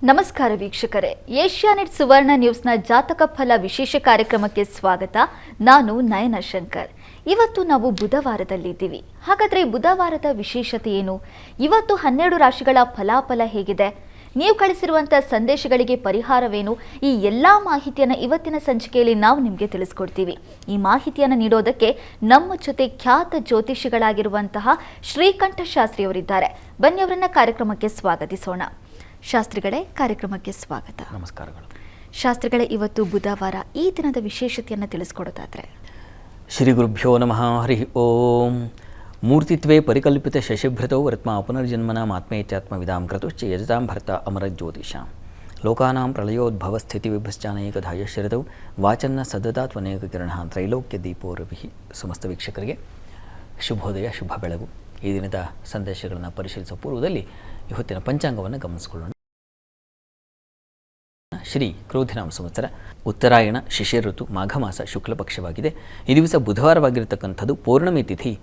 ನಮಸ್ಕಾರ ವೀಕ್ಷಕರೇ, ಏಷ್ಯಾನೆಟ್ ಸುವರ್ಣ ನ್ಯೂಸ್ನ ಜಾತಕ ಫಲ ವಿಶೇಷ ಕಾರ್ಯಕ್ರಮಕ್ಕೆ ಸ್ವಾಗತ. ನಾನು ನಯನ ಶಂಕರ್. ಇವತ್ತು ನಾವು ಬುಧವಾರದಲ್ಲಿದ್ದೀವಿ. ಹಾಗಾದರೆ ಬುಧವಾರದ ವಿಶೇಷತೆ ಏನು? ಇವತ್ತು 12 ರಾಶಿಗಳ ಫಲಾಫಲ ಹೇಗಿದೆ? ನೀವು ಕಳಿಸಿರುವಂಥ ಸಂದೇಶಗಳಿಗೆ ಪರಿಹಾರವೇನು? ಈ ಎಲ್ಲ ಮಾಹಿತಿಯನ್ನು ಇವತ್ತಿನ ಸಂಚಿಕೆಯಲ್ಲಿ ನಾವು ನಿಮಗೆ ತಿಳಿಸ್ಕೊಡ್ತೀವಿ. ಈ ಮಾಹಿತಿಯನ್ನು ನೀಡೋದಕ್ಕೆ ನಮ್ಮ ಜೊತೆ ಖ್ಯಾತ ಜ್ಯೋತಿಷಿಗಳಾಗಿರುವಂತಹ ಶ್ರೀಕಂಠ ಶಾಸ್ತ್ರಿಯವರಿದ್ದಾರೆ. ಬನ್ನಿ ಅವರನ್ನ ಕಾರ್ಯಕ್ರಮಕ್ಕೆ ಸ್ವಾಗತಿಸೋಣ. ಶಾಸ್ತ್ರಿಗಳೇ, ಕಾರ್ಯಕ್ರಮಕ್ಕೆ ಸ್ವಾಗತ. ನಮಸ್ಕಾರಗಳು. ಶಾಸ್ತ್ರಿಗಳೇ, ಇವತ್ತು ಬುಧವಾರ, ಈ ದಿನದ ವಿಶೇಷತೆಯನ್ನು ತಿಳಿಸ್ಕೊಡೋದಾದ್ರೆ? ಶ್ರೀ ಗುರುಭ್ಯೋ ನಮಃ. ಹರಿ ಓಂ. ಮೂರ್ತಿತ್ವೇ ಪರಿಕಲ್ಪಿತ ಶಶಿಭೃತೌ ವರ್ತ್ಮ ಪುನರ್ಜನ್ಮನ ಆತ್ಮೇತ್ಯಾತ್ಮವಿದಾಂ ಕ್ರತುಶ್ಚ ಯಜತಾಂ ಭರ್ತ ಅಮರ ಜ್ಯೋತಿಷಾಂ ಲೋಕಾನಾಂ ಪ್ರಳಯೋದ್ಭವ ಸ್ಥಿತಿ ವಿಭಶ್ಚಾನೇಕಧಾಯ ಶರದೌ ವಾಚನ್ನ ಸದತಾತ್ವನೇಕ ಕಿರಣ ತ್ರೈಲೋಕ್ಯ ದೀಪೋ ರವಿ. ಸಮಸ್ತ ವೀಕ್ಷಕರಿಗೆ ಶುಭೋದಯ, ಶುಭ ಬೆಳಗು. ಈ ದಿನದ ಸಂದೇಶಗಳನ್ನು ಪರಿಶೀಲಿಸುವ ಪೂರ್ವದಲ್ಲಿ ಇವತ್ತಿನ ಪಂಚಾಂಗವನ್ನು ಗಮನಿಸಿಕೊಳ್ಳೋಣ. ಶ್ರೀ ಕ್ರೋಧಿನಾಮ ಸಂವತ್ಸರ, ಉತ್ತರಾಯಣ, ಶಿಶಿರ ಋತು, ಮಾಘ ಮಾಸ, ಶುಕ್ಲ ಪಕ್ಷವಾಗಿದೆ. ಈ ದಿವಸ ಬುಧವಾರವಾಗಿರತಕ್ಕಂಥದ್ದು. ಪೌರ್ಣಮಿ ತಿಥಿ,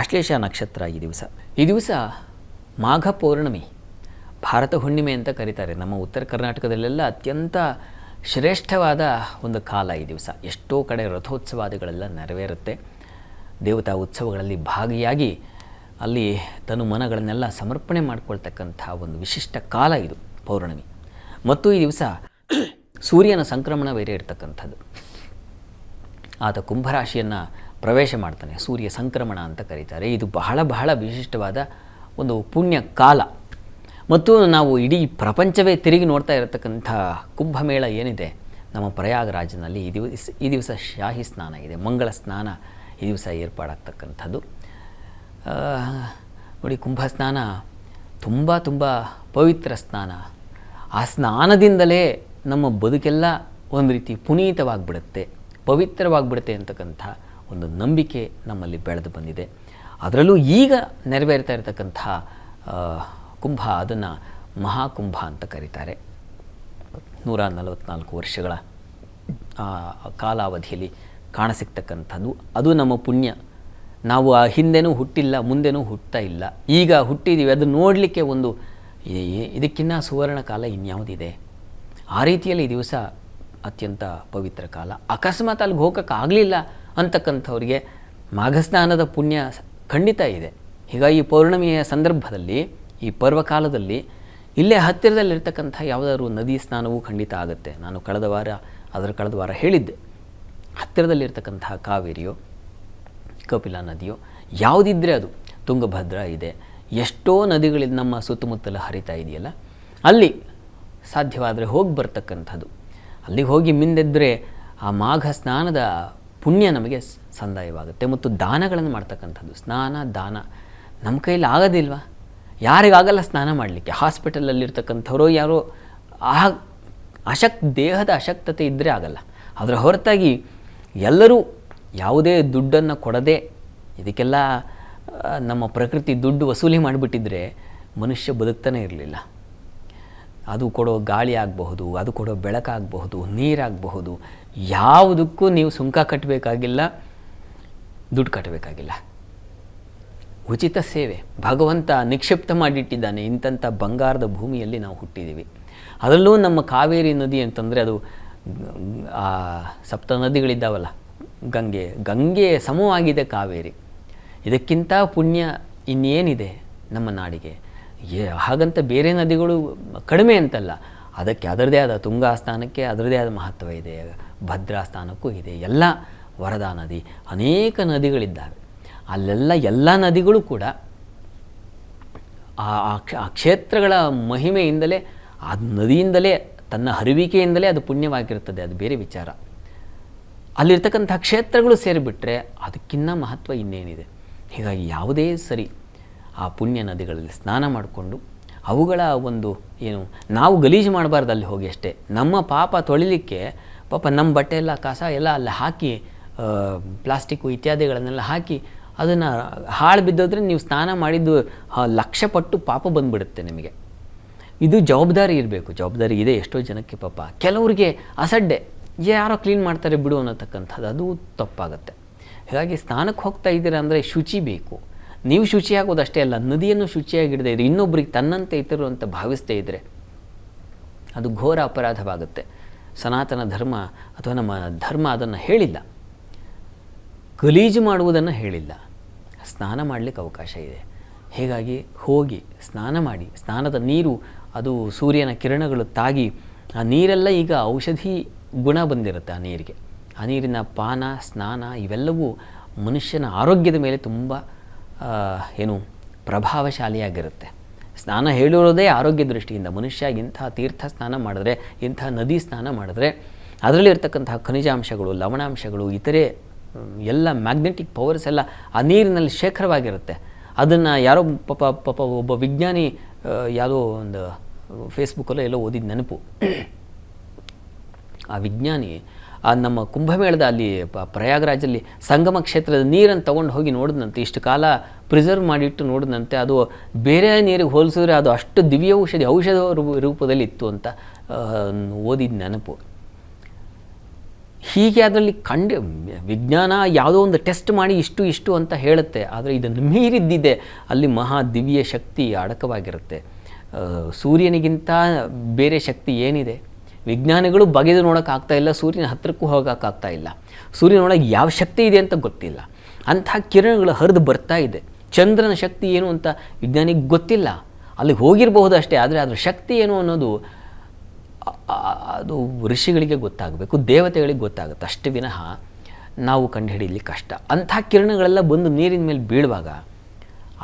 ಆಶ್ಲೇಷ ನಕ್ಷತ್ರ. ಈ ದಿವಸ ಮಾಘ ಪೌರ್ಣಮಿ, ಭಾರತ ಹುಣ್ಣಿಮೆ ಅಂತ ಕರೀತಾರೆ. ನಮ್ಮ ಉತ್ತರ ಕರ್ನಾಟಕದಲ್ಲೆಲ್ಲ ಅತ್ಯಂತ ಶ್ರೇಷ್ಠವಾದ ಒಂದು ಕಾಲ ಈ ದಿವಸ. ಎಷ್ಟೋ ಕಡೆ ರಥೋತ್ಸವಾದಿಗಳೆಲ್ಲ ನೆರವೇರುತ್ತೆ. ದೇವತಾ ಉತ್ಸವಗಳಲ್ಲಿ ಭಾಗಿಯಾಗಿ ಅಲ್ಲಿ ತನು ಮನಗಳನ್ನೆಲ್ಲ ಸಮರ್ಪಣೆ ಮಾಡಿಕೊಳ್ತಕ್ಕಂಥ ಒಂದು ವಿಶಿಷ್ಟ ಕಾಲ ಇದು ಪೌರ್ಣಮಿ. ಮತ್ತು ಈ ದಿವಸ ಸೂರ್ಯನ ಸಂಕ್ರಮಣ ಬೇರೆ ಇರತಕ್ಕಂಥದ್ದು. ಆತ ಕುಂಭರಾಶಿಯನ್ನು ಪ್ರವೇಶ ಮಾಡ್ತಾನೆ. ಸೂರ್ಯ ಸಂಕ್ರಮಣ ಅಂತ ಕರೀತಾರೆ. ಇದು ಬಹಳ ವಿಶಿಷ್ಟವಾದ ಒಂದು ಪುಣ್ಯ ಕಾಲ. ಮತ್ತು ನಾವು ಇಡೀ ಪ್ರಪಂಚವೇ ತಿರುಗಿ ನೋಡ್ತಾ ಇರತಕ್ಕಂಥ ಕುಂಭಮೇಳ ಏನಿದೆ ನಮ್ಮ ಪ್ರಯಾಗರಾಜ್ನಲ್ಲಿ, ಈ ದಿವಸ ಶಾಹಿ ಸ್ನಾನ ಇದೆ, ಮಂಗಳ ಸ್ನಾನ ಈ ದಿವಸ ಏರ್ಪಾಡಾಗ್ತಕ್ಕಂಥದ್ದು. ನೋಡಿ, ಕುಂಭ ಸ್ನಾನ ತುಂಬ ಪವಿತ್ರ ಸ್ನಾನ. ಆ ಸ್ನಾನದಿಂದಲೇ ನಮ್ಮ ಬದುಕೆಲ್ಲ ಒಂದು ರೀತಿ ಪುನೀತವಾಗಿಬಿಡುತ್ತೆ, ಪವಿತ್ರವಾಗಿಬಿಡುತ್ತೆ ಅಂತಕ್ಕಂಥ ಒಂದು ನಂಬಿಕೆ ನಮ್ಮಲ್ಲಿ ಬೆಳೆದು ಬಂದಿದೆ. ಅದರಲ್ಲೂ ಈಗ ನೆರವೇರ್ತಾ ಇರತಕ್ಕಂಥ ಕುಂಭ, ಅದನ್ನು ಮಹಾಕುಂಭ ಅಂತ ಕರೀತಾರೆ. 144 ವರ್ಷಗಳ ಕಾಲಾವಧಿಯಲ್ಲಿ ಕಾಣಸಿಗ್ತಕ್ಕಂಥದ್ದು. ಅದು ನಮ್ಮ ಪುಣ್ಯ. ನಾವು ಆ ಹಿಂದೆನೂ ಹುಟ್ಟಿಲ್ಲ, ಮುಂದೆನೂ ಹುಟ್ತಾ ಇಲ್ಲ, ಈಗ ಹುಟ್ಟಿದ್ದೀವಿ. ಅದು ನೋಡಲಿಕ್ಕೆ ಒಂದು ಇದಕ್ಕಿಂತ ಸುವರ್ಣ ಕಾಲ ಇನ್ಯಾವುದಿದೆ? ಆ ರೀತಿಯಲ್ಲಿ ಈ ದಿವಸ ಅತ್ಯಂತ ಪವಿತ್ರ ಕಾಲ. ಅಕಸ್ಮಾತ್ ಅಲ್ಲಿಗೆ ಹೋಗೋಕ್ಕಾಗಲಿಲ್ಲ ಅಂತಕ್ಕಂಥವ್ರಿಗೆ ಮಾಘಸ್ನಾನದ ಪುಣ್ಯ ಖಂಡಿತ ಇದೆ. ಹೀಗಾಗಿ ಈ ಪೌರ್ಣಮಿಯ ಸಂದರ್ಭದಲ್ಲಿ, ಈ ಪರ್ವಕಾಲದಲ್ಲಿ ಇಲ್ಲೇ ಹತ್ತಿರದಲ್ಲಿರ್ತಕ್ಕಂಥ ಯಾವುದಾದ್ರು ನದಿ ಸ್ನಾನವೂ ಖಂಡಿತ ಆಗುತ್ತೆ. ನಾನು ಕಳೆದ ವಾರ ಹೇಳಿದ್ದೆ, ಹತ್ತಿರದಲ್ಲಿರ್ತಕ್ಕಂತಹ ಕಾವೇರಿಯೋ ಕಪಿಲಾ ನದಿಯೋ ಯಾವುದಿದ್ದರೆ ಅದು, ತುಂಗಭದ್ರಾ ಇದೆ, ಎಷ್ಟೋ ನದಿಗಳಿಂದ ನಮ್ಮ ಸುತ್ತಮುತ್ತಲ ಹರಿತಾ ಇದೆಯಲ್ಲ, ಅಲ್ಲಿ ಸಾಧ್ಯವಾದರೆ ಹೋಗಿ ಬರ್ತಕ್ಕಂಥದ್ದು. ಅಲ್ಲಿಗೆ ಹೋಗಿ ಮಿಂದೆದ್ದರೆ ಆ ಮಾಘ ಸ್ನಾನದ ಪುಣ್ಯ ನಮಗೆ ಸಂದಾಯವಾಗುತ್ತೆ. ಮತ್ತು ದಾನಗಳನ್ನು ಮಾಡ್ತಕ್ಕಂಥದ್ದು, ಸ್ನಾನ ದಾನ ನಮ್ಮ ಕೈಯಲ್ಲಿ ಆಗೋದಿಲ್ವಾ? ಯಾರಿಗಾಗಲ್ಲ ಸ್ನಾನ ಮಾಡಲಿಕ್ಕೆ. ಹಾಸ್ಪಿಟಲಲ್ಲಿರ್ತಕ್ಕಂಥವ್ರು ಯಾರೋ ದೇಹದ ಅಶಕ್ತತೆ ಇದ್ದರೆ ಆಗಲ್ಲ. ಅದರ ಹೊರತಾಗಿ ಎಲ್ಲರೂ ಯಾವುದೇ ದುಡ್ಡನ್ನು ಕೊಡದೆ, ಇದಕ್ಕೆಲ್ಲ ನಮ್ಮ ಪ್ರಕೃತಿ ದುಡ್ಡು ವಸೂಲಿ ಮಾಡಿಬಿಟ್ಟಿದ್ರೆ ಮನುಷ್ಯ ಬದುಕ್ತಾನೆ ಇರಲಿಲ್ಲ. ಅದು ಕೊಡೋ ಗಾಳಿ ಆಗಬಹುದು, ಅದು ಕೊಡೋ ಬೆಳಕಾಗಬಹುದು, ನೀರಾಗಬಹುದು, ಯಾವುದಕ್ಕೂ ನೀವು ಸುಂಕ ಕಟ್ಟಬೇಕಾಗಿಲ್ಲ, ದುಡ್ಡು ಕಟ್ಟಬೇಕಾಗಿಲ್ಲ. ಉಚಿತ ಸೇವೆ ಭಗವಂತ ನಿಕ್ಷಿಪ್ತ ಮಾಡಿಟ್ಟಿದ್ದಾನೆ. ಇಂಥ ಬಂಗಾರದ ಭೂಮಿಯಲ್ಲಿ ನಾವು ಹುಟ್ಟಿದ್ದೀವಿ. ಅದರಲ್ಲೂ ನಮ್ಮ ಕಾವೇರಿ ನದಿ ಅಂತಂದರೆ ಅದು ಆ ಸಪ್ತ ನದಿಗಳಿದ್ದಾವಲ್ಲ, ಗಂಗೆ ಸಮವಾಗಿದೆ ಕಾವೇರಿ. ಇದಕ್ಕಿಂತ ಪುಣ್ಯ ಇನ್ನೇನಿದೆ ನಮ್ಮ ನಾಡಿಗೆ? ಹಾಗಂತ ಬೇರೆ ನದಿಗಳು ಕಡಿಮೆ ಅಂತಲ್ಲ, ಅದಕ್ಕೆ ಅದರದೇ ಆದ ತುಂಗಾ ಸ್ಥಾನಕ್ಕೆ ಅದರದೇ ಆದ ಮಹತ್ವ ಇದೆ, ಭದ್ರಾ ಸ್ಥಾನಕ್ಕೂ ಇದೆ. ಎಲ್ಲ ವರದಾ ನದಿ, ಅನೇಕ ನದಿಗಳಿದ್ದಾವೆ. ಅಲ್ಲೆಲ್ಲ ಎಲ್ಲ ನದಿಗಳು ಕೂಡ ಆ ಕ್ಷೇತ್ರಗಳ ಮಹಿಮೆಯಿಂದಲೇ, ಆ ನದಿಯಿಂದಲೇ, ತನ್ನ ಹರಿವಿಕೆಯಿಂದಲೇ ಅದು ಪುಣ್ಯವಾಗಿರುತ್ತದೆ. ಅದು ಬೇರೆ ವಿಚಾರ. ಅಲ್ಲಿರ್ತಕ್ಕಂಥ ಕ್ಷೇತ್ರಗಳು ಸೇರಿಬಿಟ್ರೆ ಅದಕ್ಕಿಂತ ಮಹತ್ವ ಇನ್ನೇನಿದೆ? ಹೀಗಾಗಿ ಯಾವುದೇ ಸರಿ ಆ ಪುಣ್ಯ ನದಿಗಳಲ್ಲಿ ಸ್ನಾನ ಮಾಡಿಕೊಂಡು ಅವುಗಳ ಒಂದು ನಾವು ಗಲೀಜು ಮಾಡಬಾರ್ದು ಅಲ್ಲಿ ಹೋಗಿ ಅಷ್ಟೇ. ನಮ್ಮ ಪಾಪ ತೊಳಿಲಿಕ್ಕೆ ಪಾಪ ನಮ್ಮ ಬಟ್ಟೆ ಎಲ್ಲ ಕಸ ಎಲ್ಲ ಅಲ್ಲಿ ಹಾಕಿ, ಪ್ಲಾಸ್ಟಿಕ್ಕು ಇತ್ಯಾದಿಗಳನ್ನೆಲ್ಲ ಹಾಕಿ ಅದನ್ನು ಹಾಳು ಬಿದ್ದೋದ್ರೆ ನೀವು ಸ್ನಾನ ಮಾಡಿದ್ದು ಲಕ್ಷ ಪಟ್ಟು ಪಾಪ ಬಂದುಬಿಡುತ್ತೆ ನಿಮಗೆ. ಇದು ಜವಾಬ್ದಾರಿ ಇರಬೇಕು. ಜವಾಬ್ದಾರಿ ಇದೆ ಎಷ್ಟೋ ಜನಕ್ಕೆ. ಪಾಪ ಕೆಲವರಿಗೆ ಅಸಡ್ಡೆ, ಯಾರೋ ಕ್ಲೀನ್ ಮಾಡ್ತಾರೆ ಬಿಡು ಅನ್ನತಕ್ಕಂಥದ್ದು, ಅದು ತಪ್ಪಾಗುತ್ತೆ. ಹೀಗಾಗಿ ಸ್ನಾನಕ್ಕೆ ಹೋಗ್ತಾ ಇದ್ದೀರಾ ಅಂದರೆ ಶುಚಿ ಬೇಕು. ನೀವು ಶುಚಿಯಾಗೋದು ಅಷ್ಟೇ ಅಲ್ಲ, ನದಿಯನ್ನು ಶುಚಿಯಾಗಿಡದೇ ಇದ್ದರೆ, ಇನ್ನೊಬ್ಬರಿಗೆ ತನ್ನಂತೆ ಇತರು ಅಂತ ಭಾವಿಸದೇ ಇದ್ದರೆ ಅದು ಘೋರ ಅಪರಾಧವಾಗುತ್ತೆ. ಸನಾತನ ಧರ್ಮ ಅಥವಾ ನಮ್ಮ ಧರ್ಮ ಅದನ್ನು ಹೇಳಿಲ್ಲ, ಗಲೀಜು ಮಾಡುವುದನ್ನು ಹೇಳಿಲ್ಲ, ಸ್ನಾನ ಮಾಡಲಿಕ್ಕೆ ಅವಕಾಶ ಇದೆ. ಹೀಗಾಗಿ ಹೋಗಿ ಸ್ನಾನ ಮಾಡಿ, ಸ್ನಾನದ ನೀರು ಅದು ಸೂರ್ಯನ ಕಿರಣಗಳು ತಾಗಿ ಆ ನೀರೆಲ್ಲ ಈಗ ಔಷಧಿ ಗುಣ ಬಂದಿರುತ್ತೆ ಆ ನೀರಿಗೆ. ಆ ನೀರಿನ ಪಾನ, ಸ್ನಾನ ಇವೆಲ್ಲವೂ ಮನುಷ್ಯನ ಆರೋಗ್ಯದ ಮೇಲೆ ತುಂಬ ಪ್ರಭಾವಶಾಲಿಯಾಗಿರುತ್ತೆ. ಸ್ನಾನ ಹೇಳಿರೋದೇ ಆರೋಗ್ಯ ದೃಷ್ಟಿಯಿಂದ. ಮನುಷ್ಯ ಇಂಥ ತೀರ್ಥ ಸ್ನಾನ ಮಾಡಿದ್ರೆ, ಇಂಥ ನದಿ ಸ್ನಾನ ಮಾಡಿದ್ರೆ ಅದರಲ್ಲಿರ್ತಕ್ಕಂತಹ ಖನಿಜಾಂಶಗಳು, ಲವಣಾಂಶಗಳು, ಇತರೆ ಎಲ್ಲ ಮ್ಯಾಗ್ನೆಟಿಕ್ ಪವರ್ಸ್ ಎಲ್ಲ ಆ ನೀರಿನಲ್ಲಿ ಶೇಖರವಾಗಿರುತ್ತೆ. ಅದನ್ನು ಯಾರೋ ಪಾಪ ಒಬ್ಬ ವಿಜ್ಞಾನಿ ಯಾವುದೋ ಒಂದು ಫೇಸ್ಬುಕ್ಕಲ್ಲೋ ಎಲ್ಲೋ ಓದಿದ ನೆನಪು. ಆ ವಿಜ್ಞಾನಿ ನಮ್ಮ ಕುಂಭಮೇಳದ ಅಲ್ಲಿ ಪ್ರಯಾಗರಾಜಲ್ಲಿ ಸಂಗಮ ಕ್ಷೇತ್ರದ ನೀರನ್ನು ತೊಗೊಂಡು ಹೋಗಿ ನೋಡಿದಂತೆ, ಇಷ್ಟು ಕಾಲ ಪ್ರಿಸರ್ವ್ ಮಾಡಿಟ್ಟು ನೋಡಿದಂತೆ ಅದು ಬೇರೆ ನೀರಿಗೆ ಹೋಲಿಸಿದ್ರೆ ಅದು ಅಷ್ಟು ದಿವ್ಯ ಔಷಧ ರೂಪದಲ್ಲಿ ಇತ್ತು ಅಂತ ಓದಿದ ನೆನಪು. ಹೀಗೆ ಅದರಲ್ಲಿ ವಿಜ್ಞಾನ ಯಾವುದೋ ಒಂದು ಟೆಸ್ಟ್ ಮಾಡಿ ಇಷ್ಟು ಅಂತ ಹೇಳುತ್ತೆ, ಆದರೆ ಇದನ್ನು ಮೀರಿದ್ದಿದೆ ಅಲ್ಲಿ ಮಹಾ ದಿವ್ಯ ಶಕ್ತಿ ಅಡಕವಾಗಿರುತ್ತೆ. ಸೂರ್ಯನಿಗಿಂತ ಬೇರೆ ಶಕ್ತಿ ಏನಿದೆ? ವಿಜ್ಞಾನಿಗಳು ಬಗೆದು ನೋಡೋಕ್ಕಾಗ್ತಾ ಇಲ್ಲ, ಸೂರ್ಯನ ಹತ್ತಿರಕ್ಕೂ ಹೋಗೋಕ್ಕಾಗ್ತಾ ಇಲ್ಲ. ಸೂರ್ಯನೊಳಗೆ ಯಾವ ಶಕ್ತಿ ಇದೆ ಅಂತ ಗೊತ್ತಿಲ್ಲ. ಅಂಥ ಕಿರಣಗಳು ಹರಿದು ಬರ್ತಾ ಇದೆ. ಚಂದ್ರನ ಶಕ್ತಿ ಏನು ಅಂತ ವಿಜ್ಞಾನಿಗೆ ಗೊತ್ತಿಲ್ಲ, ಅಲ್ಲಿಗೆ ಹೋಗಿರಬಹುದು ಅಷ್ಟೇ, ಆದರೆ ಅದರ ಶಕ್ತಿ ಏನು ಅನ್ನೋದು ಅದು ಋಷಿಗಳಿಗೆ ಗೊತ್ತಾಗಬೇಕು, ದೇವತೆಗಳಿಗೆ ಗೊತ್ತಾಗುತ್ತೆ, ಅಷ್ಟೇ ವಿನಃ ನಾವು ಕಂಡುಹಿಡಿಯಲಿಕ್ಕೆ ಕಷ್ಟ. ಅಂಥ ಕಿರಣಗಳೆಲ್ಲ ಬಂದು ನೀರಿನ ಮೇಲೆ ಬೀಳುವಾಗ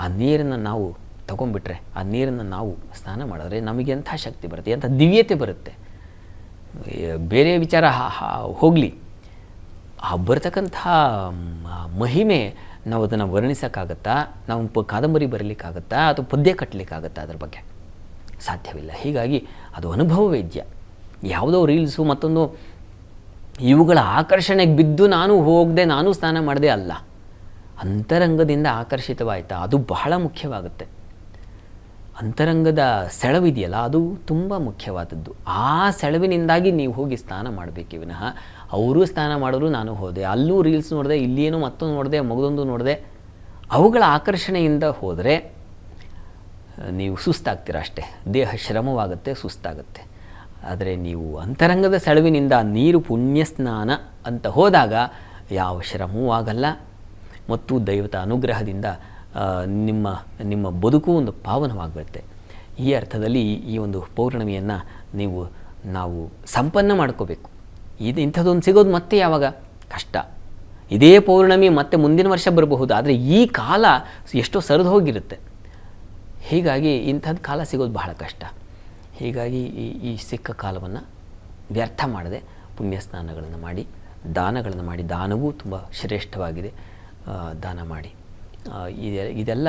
ಆ ನೀರನ್ನು ನಾವು ತಗೊಂಡ್ಬಿಟ್ರೆ, ಆ ನೀರನ್ನು ನಾವು ಸ್ನಾನ ಮಾಡಿದ್ರೆ ನಮಗೆ ಎಂಥ ಶಕ್ತಿ ಬರುತ್ತೆ, ಎಂಥ ದಿವ್ಯತೆ ಬರುತ್ತೆ. ಬೇರೆ ವಿಚಾರ ಹೋಗಲಿ, ಆ ಬರ್ತಕ್ಕಂಥ ಮಹಿಮೆ ನಾವು ಅದನ್ನು ವರ್ಣಿಸೋಕ್ಕಾಗತ್ತಾ? ನಾವು ಕಾದಂಬರಿ ಬರಲಿಕ್ಕಾಗತ್ತಾ ಅಥವಾ ಪದ್ಯ ಕಟ್ಟಲಿಕ್ಕಾಗತ್ತಾ? ಅದ್ರ ಬಗ್ಗೆ ಸಾಧ್ಯವಿಲ್ಲ. ಹೀಗಾಗಿ ಅದು ಅನುಭವ ವೇದ್ಯ. ಯಾವುದೋ ರೀಲ್ಸು ಮತ್ತೊಂದು ಇವುಗಳ ಆಕರ್ಷಣೆಗೆ ಬಿದ್ದು ನಾನು ಹೋಗದೆ, ನಾನು ಸ್ನಾನ ಮಾಡದೆ ಅಲ್ಲ, ಅಂತರಂಗದಿಂದ ಆಕರ್ಷಿತವಾಯಿತಾ ಅದು ಬಹಳ ಮುಖ್ಯವಾಗುತ್ತೆ. ಅಂತರಂಗದ ಸೆಳವಿದೆಯಲ್ಲ ಅದು ತುಂಬ ಮುಖ್ಯವಾದದ್ದು. ಆ ಸೆಳವಿನಿಂದಾಗಿ ನೀವು ಹೋಗಿ ಸ್ನಾನ ಮಾಡಬೇಕೇ ವಿನಃ ಅವರು ಸ್ನಾನ ಮಾಡಿದ್ರು ನಾನು ಹೋದೆ, ಅಲ್ಲೂ ರೀಲ್ಸ್ ನೋಡಿದೆ, ಇಲ್ಲೇನೋ ಮತ್ತೊಂದು ನೋಡಿದೆ, ಮಗದೊಂದು ನೋಡಿದೆ, ಅವುಗಳ ಆಕರ್ಷಣೆಯಿಂದ ಹೋದರೆ ನೀವು ಸುಸ್ತಾಗ್ತೀರ ಅಷ್ಟೇ. ದೇಹ ಶ್ರಮವಾಗುತ್ತೆ, ಸುಸ್ತಾಗುತ್ತೆ. ಆದರೆ ನೀವು ಅಂತರಂಗದ ಸೆಳವಿನಿಂದ ನೀರು ಪುಣ್ಯ ಸ್ನಾನ ಅಂತ ಹೋದಾಗ ಯಾವ ಶ್ರಮವೂ ಆಗಲ್ಲ ಮತ್ತು ದೈವದ ಅನುಗ್ರಹದಿಂದ ನಿಮ್ಮ ಬದುಕು ಒಂದು ಪಾವನವಾಗುತ್ತೆ. ಈ ಅರ್ಥದಲ್ಲಿ ಈ ಒಂದು ಪೌರ್ಣಮಿಯನ್ನು ನಾವು ಸಂಪನ್ನ ಮಾಡ್ಕೋಬೇಕು. ಇಂಥದ್ದೊಂದು ಸಿಗೋದು ಮತ್ತೆ ಯಾವಾಗ? ಕಷ್ಟ. ಇದೇ ಪೌರ್ಣಮಿ ಮತ್ತೆ ಮುಂದಿನ ವರ್ಷ ಬರಬಹುದು, ಆದರೆ ಈ ಕಾಲ ಎಷ್ಟೋ ಸರಿದು ಹೋಗಿರುತ್ತೆ. ಹೀಗಾಗಿ ಇಂಥದ್ದು ಕಾಲ ಸಿಗೋದು ಬಹಳ ಕಷ್ಟ. ಹೀಗಾಗಿ ಈ ಸಿಕ್ಕ ಕಾಲವನ್ನು ವ್ಯರ್ಥ ಮಾಡದೆ ಪುಣ್ಯ ಸ್ನಾನಗಳನ್ನು ಮಾಡಿ, ದಾನಗಳನ್ನು ಮಾಡಿ, ದಾನವೂ ತುಂಬ ಶ್ರೇಷ್ಠವಾಗಿದೆ, ದಾನ ಮಾಡಿ. ಇದೆಲ್ಲ